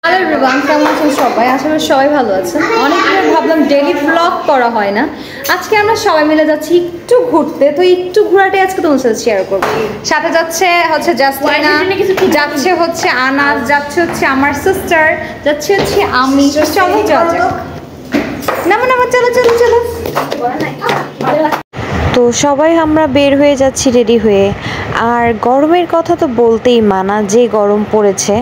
Hello everyone, কেমন আছেন সবাই? আশা করি সবাই ভালো আছেন। অনেকদিন ভাবলাম ডেইলি ব্লগ করা হয় না, আজকে আমরা সবাই মিলে যাচ্ছি একটু ঘুরতে। তো একটু ঘোরাটাই আজকে তোমার সাথে শেয়ার করব। সাথে যাচ্ছে জাস্টিনা, যাচ্ছে আনাস, যাচ্ছে আমার সিস্টার, যাচ্ছে আমি। চলো যাওয়া যাক। নামো চলো চলো চলো। তো সবাই আমরা বের হয়ে যাচ্ছি রেডি হয়ে। আর গরমের কথা তো বলতেই মানা, যে গরম পড়েছে।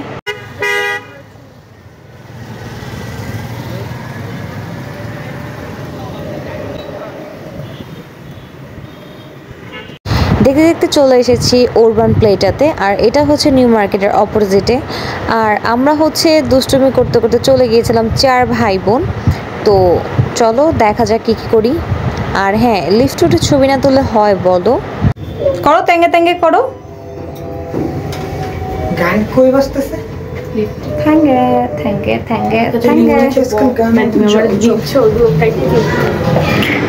দেখতে দেখতে চলে এসেছি উরবান প্লেটাতে। আর এটা হচ্ছে নিউ মার্কেটের অপোজিটে। আর আমরা দুষ্টুমি করতে করতে চলে গিয়েছিলাম 4 ভাই বোন। তো চলো দেখা যাক কি করি। আর হ্যাঁ, লিফট উঠে ছবি না তুললে হয় বলো? করো তেঙ্গে তেঙ্গে করো। গান কই বাজতেছে? থ্যাঙ্গে থ্যাঙ্গে থ্যাঙ্গে থ্যাঙ্গে।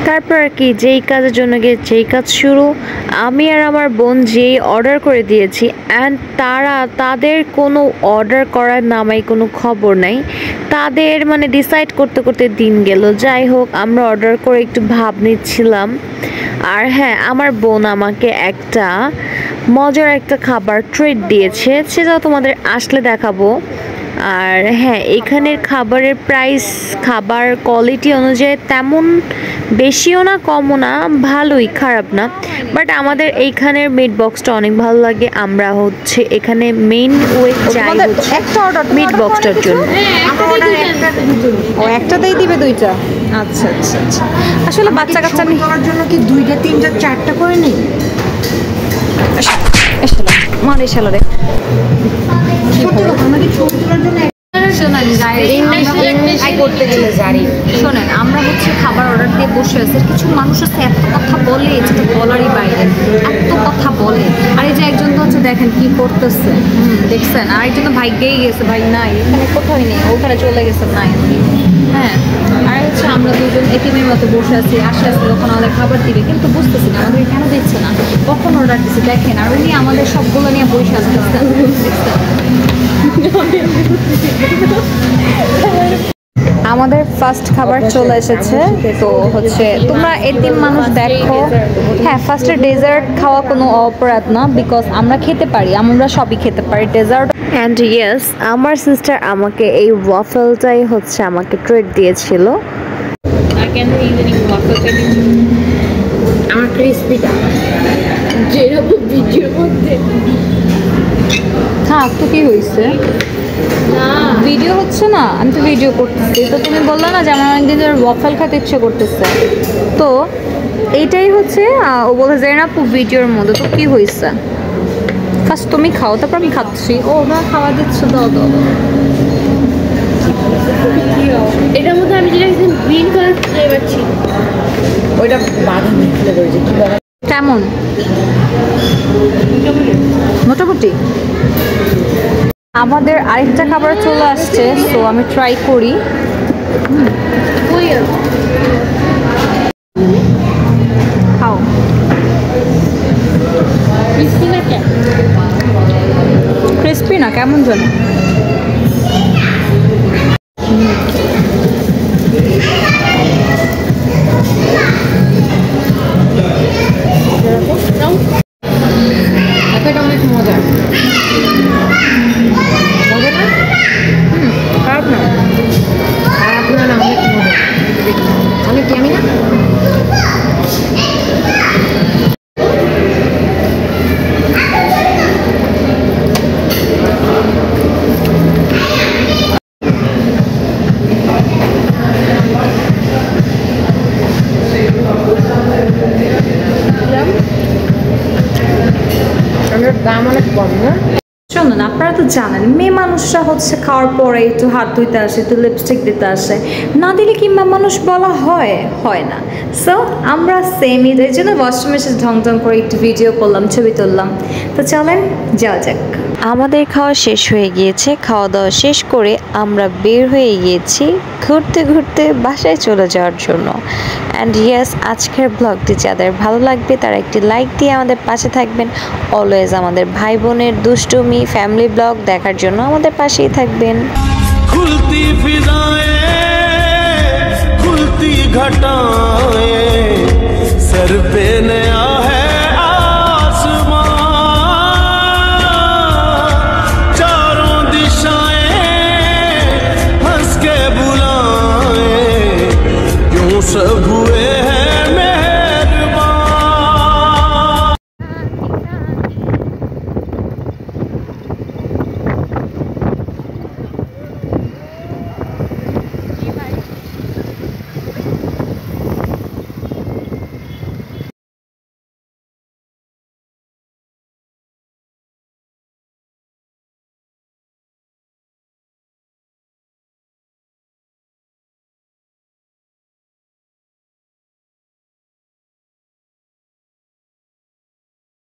তারপর আর কি, যেই কাজের জন্য গিয়ে যেই কাজ শুরু। আমি আর আমার বোন যেই অর্ডার করে দিয়েছি, অ্যান্ড তাদের কোনো অর্ডার করার নামাই কোনো খবর নাই। তাদের ডিসাইড করতে করতে দিন গেল। যাই হোক, আমরা অর্ডার করে একটু ভাব নিচ্ছিলাম। আর হ্যাঁ, আমার বোন আমাকে একটা মজার একটা খাবার ট্রিট দিয়েছে, সেটা তোমাদের আসলে দেখাবো। আর হ্যাঁ, এখানের খাবারের প্রাইস, খাবার কোয়ালিটি অনুযায়ী তেমন বেশিও না কমও না, ভালোই, খারাপ না। বাট আমাদের এইখানের মিট বক্সটা অনেক ভালো লাগে। আমরা এখানে মেইন ওয়ে যাই একটা অর্ডার মিট বক্সটার জন্য। ও একটাতেই দিবে দুইটা? আচ্ছা আচ্ছা আচ্ছা। আসলে বাচ্চা কাচ্চা করার জন্য কি 2টা 3টা 4টা করে নেই? মারে শালারে। আমাদের ছবি তোলার জন্য শোনেন, আমরা খাবার অর্ডার দিয়ে বসে আছি। কিছু মানুষ আছে এত কথা বলে, যেটা বলারই বাইরে, এত কথা বলে। আর এই যে একজন তো দেখেন কি করতেছে, দেখছেন? আর একজন তো ভাগ্যেই গেছে, ভাই নাই এখানে, কোথায় নেই, ওখানে চলে গেছে নাই। হ্যাঁ, আর আমরা দুজন এটিএমের মতো বসে আছি, আসতে তখন আমাদের খাবার দিবে, কিন্তু বুঝতেছি না আমাদের কেন দিচ্ছে না, কখন অর্ডার দিচ্ছে দেখেন। আর উনি আমাদের সবগুলো নিয়ে বসে আসতেছেন। আমাদের ফার্স্ট খাবার চলে এসেছে। তো তোমরা এতিম মানুষ দেখো। হ্যাঁ, ফার্স্টে ডেজার্ট খাওয়া কোনো অপরাধ না, বিকজ আমরা খেতে পারি, আমরা সবই খেতে পারি ডেজার্ট। অ্যান্ড ইয়েস, আমার সিস্টার আমাকে এই ওয়াফেলটাই আমাকে ট্রিট দিয়েছিল। আমার ক্রিসপিটা যেরকম ভিডিওর মধ্যে থাক, তো কি হয়েছে? ভিডিও হচ্ছে না, আমি তো ভিডিও করতেছি। তো তুমি বললে না যে আমার অনেকদিন ধরে ওয়াফেল খেতে ইচ্ছে করতেছে। তো এইটাই ও বলে যে না আপু ভিডিওর মধ্যে। তো কি হয়েছে? ফার্স্ট তুমি খাও, তারপর আমি খাচ্ছি। ও ওরা খাওয়া দিচ্ছে, দাও দাও দাও। এটার মধ্যে আমি যেটা গ্রিন কালার ফ্লেভার ছিল, ওইটা বাদামি ফ্লেভার। যে কি বলে, কেমন? মোটামুটি। আমাদের আরেকটা খাবার চলে আসছে, তো আমি ট্রাই করি। খাও। ক্রিস্পি না, কেমন জানো? এটা অনেক মজার। মজা না? খারাপ না, খারাপ না, অনেক মজা, অনেক ইয়ামি না? দাম অনেক কম না? শুনুন, আপনারা তো জানেন মেয়ে মানুষরা খাওয়ার পরে একটু হাত ধুইতে আসে, একটু লিপস্টিক দিতে আসে, না দিলে কি মেয়ে মানুষ বলা হয়? হয় না। সো আমরা সেমই, এই জন্য ওয়াশরুমে এসে ঢং করে একটু ভিডিও করলাম, ছবি তুললাম। তো চলেন যাওয়া যাক। আমাদের খাওয়া শেষ হয়ে গিয়েছে। খাওয়া দাওয়া শেষ করে আমরা বের হয়ে গিয়েছি ঘুরতে ঘুরতে বাসায় চলে যাওয়ার জন্য। অ্যান্ড ইয়েস, আজকের ব্লগটি যাদের ভালো লাগবে তারা একটি লাইক দিয়ে আমাদের পাশে থাকবেন। অলওয়েজ আমাদের ভাই বোনের দুষ্টুমি ফ্যামিলি ব্লগ দেখার জন্য আমাদের পাশেই থাকবেন। खुलती फिजाएं, खुलती घटाएं, सर पे नया है